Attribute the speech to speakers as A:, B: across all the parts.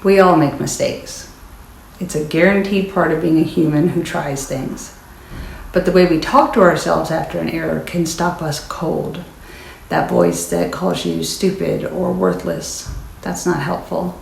A: We all make mistakes. It's a guaranteed part of being a human who tries things. But the way we talk to ourselves after an error can stop us cold. That voice that calls you stupid or worthless, that's not helpful.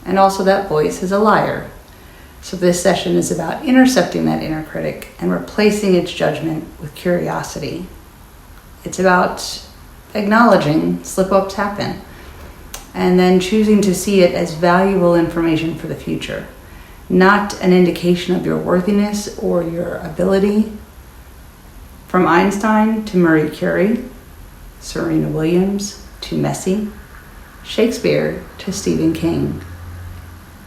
A: And also that voice is a liar. So this session is about intercepting that inner critic and replacing its judgment with curiosity. It's about acknowledging slip-ups happen and then choosing to see it as valuable information for the future, not an indication of your worthiness or your ability. From Einstein to Marie Curie, Serena Williams to Messi, Shakespeare to Stephen King,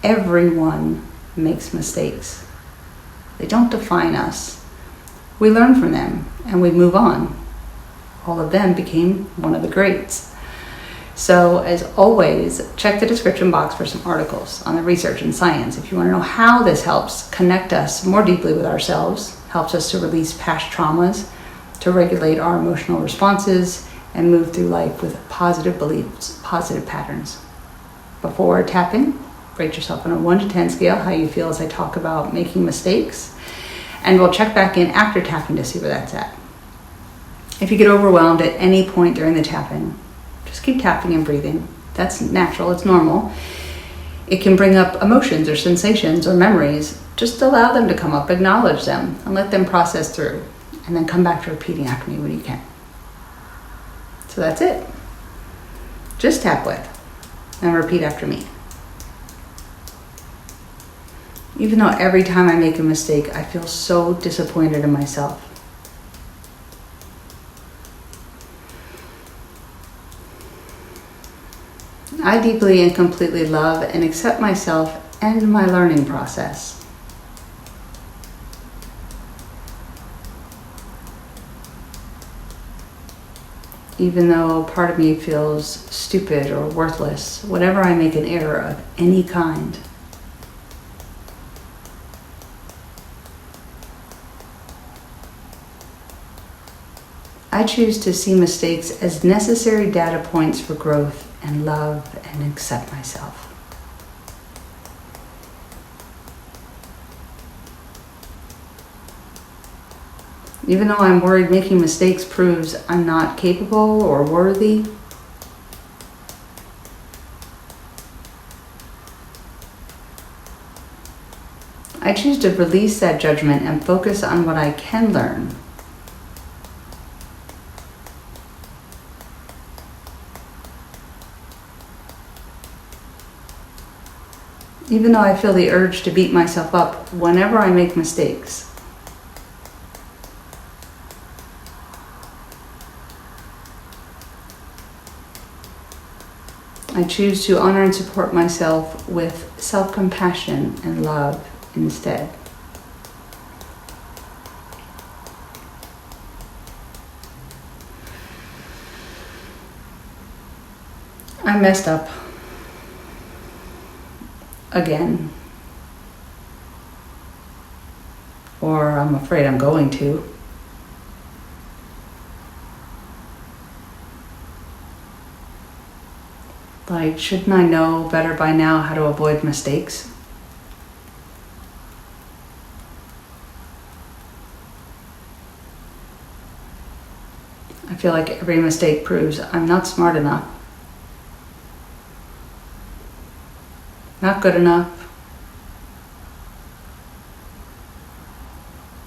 A: everyone makes mistakes. They don't define us. We learn from them and we move on. All of them became one of the greats. So as always, check the description box for some articles on the research and science. If you want to know how this helps connect us more deeply with ourselves, helps us to release past traumas, to regulate our emotional responses, and move through life with positive beliefs, positive patterns. Before tapping, rate yourself on a 1 to 10 scale, how you feel as I talk about making mistakes. And we'll check back in after tapping to see where that's at. If you get overwhelmed at any point during the tapping, just keep tapping and breathing. That's natural, it's normal. It can bring up emotions or sensations or memories. Just allow them to come up, acknowledge them, and let them process through. And then come back to repeating after me when you can. So that's it. Just tap with and repeat after me. Even though every time I make a mistake, I feel so disappointed in myself. I deeply and completely love and accept myself and my learning process. Even though part of me feels stupid or worthless, whenever I make an error of any kind. I choose to see mistakes as necessary data points for growth and love and accept myself. Even though I'm worried making mistakes proves I'm not capable or worthy, I choose to release that judgment and focus on what I can learn. Even though I feel the urge to beat myself up whenever I make mistakes. I choose to honor and support myself with self-compassion and love instead. I messed up. Again. Or I'm afraid I'm going to. Like, shouldn't I know better by now how to avoid mistakes? I feel like every mistake proves I'm not smart enough. Not good enough.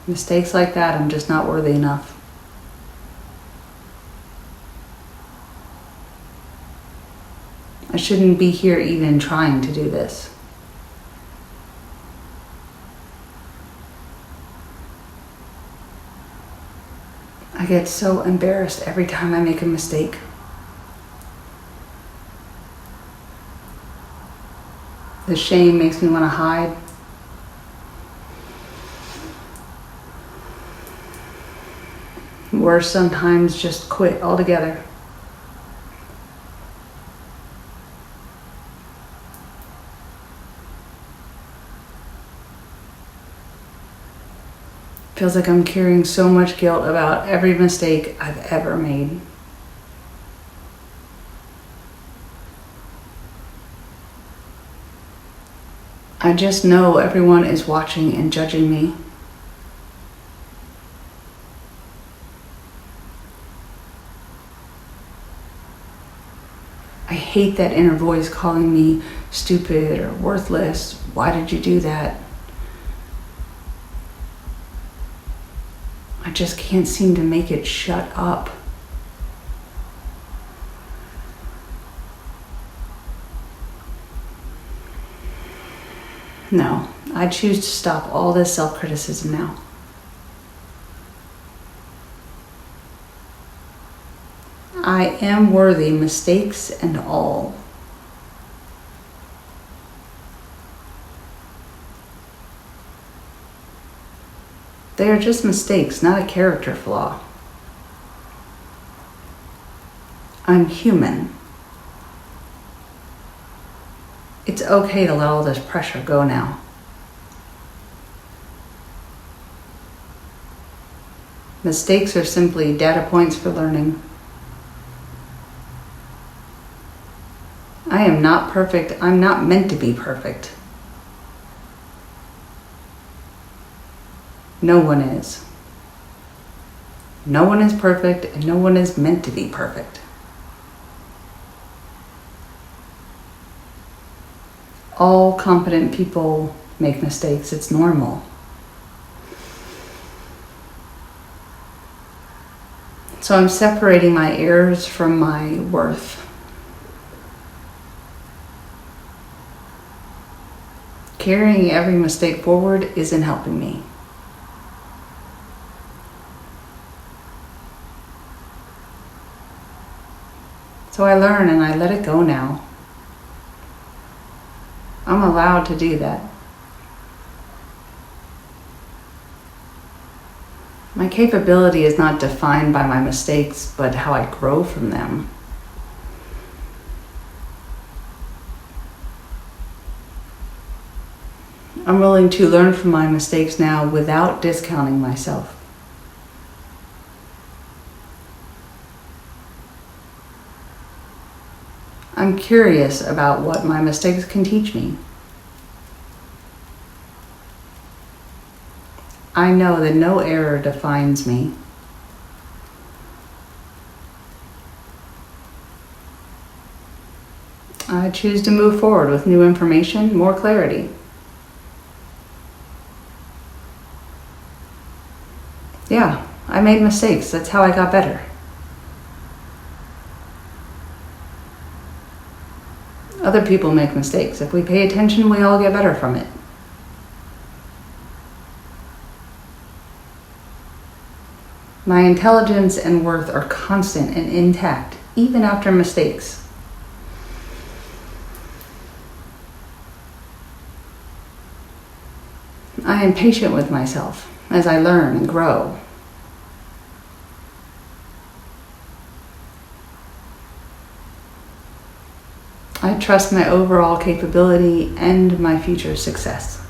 A: Mistakes like that, I'm just not worthy enough. I shouldn't be here even trying to do this. I get so embarrassed every time I make a mistake. The shame makes me want to hide. Worse, sometimes just quit altogether. Feels like I'm carrying so much guilt about every mistake I've ever made. I just know everyone is watching and judging me. I hate that inner voice calling me stupid or worthless. Why did you do that? I just can't seem to make it shut up. No, I choose to stop all this self-criticism now. I am worthy, mistakes and all. They are just mistakes, not a character flaw. I'm human. It's okay to let all this pressure go now. Mistakes are simply data points for learning. I am not perfect. I'm not meant to be perfect. No one is. No one is perfect, and no one is meant to be perfect. All competent people make mistakes. It's normal. So I'm separating my errors from my worth. Carrying every mistake forward isn't helping me. So I learn and I let it go now. I'm allowed to do that. My capability is not defined by my mistakes, but how I grow from them. I'm willing to learn from my mistakes now without discounting myself. I'm curious about what my mistakes can teach me. I know that no error defines me. I choose to move forward with new information, more clarity. Yeah, I made mistakes. That's how I got better. Other people make mistakes. If we pay attention, we all get better from it. My intelligence and worth are constant and intact, even after mistakes. I am patient with myself as I learn and grow. I trust my overall capability and my future success.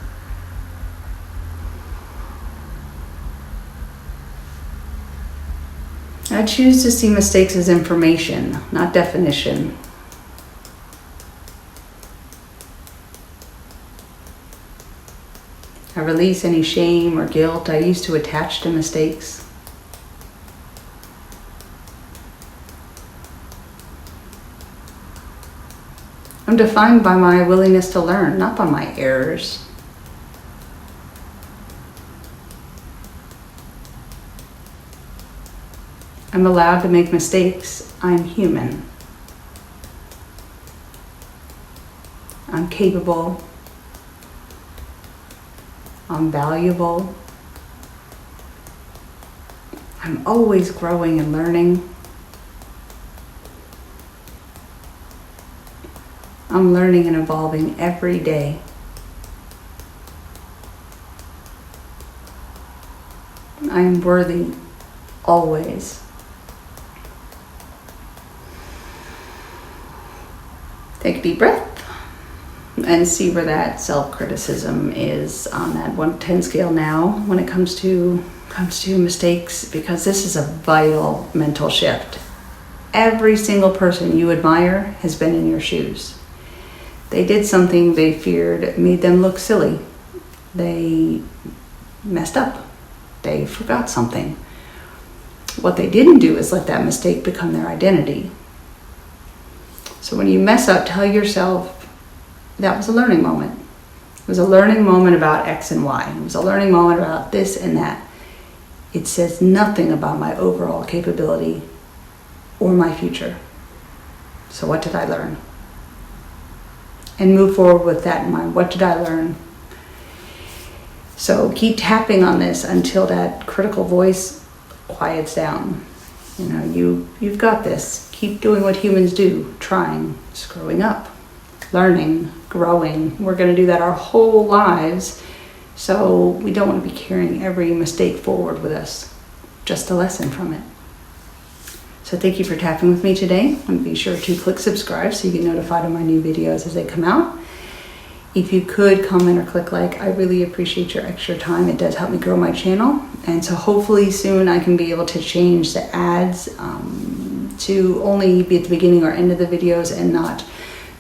A: I choose to see mistakes as information, not definition. I release any shame or guilt I used to attach to mistakes. I'm defined by my willingness to learn, not by my errors. I'm allowed to make mistakes. I'm human. I'm capable. I'm valuable. I'm always growing and learning. I'm learning and evolving every day. I am worthy always. Take a deep breath and see where that self-criticism is on that 1 to 10 scale now when it comes to mistakes, because this is a vital mental shift. Every single person you admire has been in your shoes. They did something they feared made them look silly. They messed up. They forgot something. What they didn't do is let that mistake become their identity. So when you mess up, tell yourself that was a learning moment. It was a learning moment about X and Y. It was a learning moment about this and that. It says nothing about my overall capability or my future. So what did I learn? And move forward with that in mind. What did I learn? So keep tapping on this until that critical voice quiets down. You've got this. Keep doing what humans do, trying, screwing up, learning, growing. We're going to do that our whole lives. So we don't want to be carrying every mistake forward with us, just a lesson from it. So thank you for tapping with me today. And be sure to click subscribe so you get notified of my new videos as they come out. If you could comment or click like, I really appreciate your extra time. It does help me grow my channel. And so hopefully soon I can be able to change the ads to only be at the beginning or end of the videos and not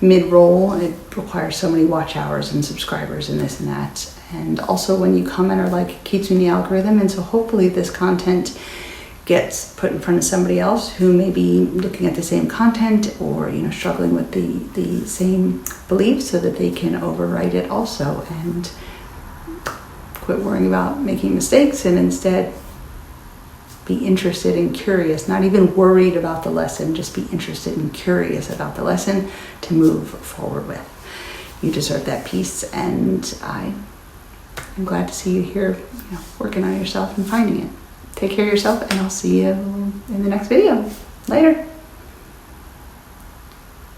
A: mid-roll. It requires so many watch hours and subscribers and this and that. And also when you comment or like, it keeps me in the algorithm. And so hopefully this content gets put in front of somebody else who may be looking at the same content or struggling with the same beliefs, so that they can overwrite it also and quit worrying about making mistakes and instead be interested and curious, not even worried about the lesson, just be interested and curious about the lesson to move forward with. You deserve that peace, and I'm glad to see you here working on yourself and finding it. Take care of yourself, and I'll see you in the next video. Later.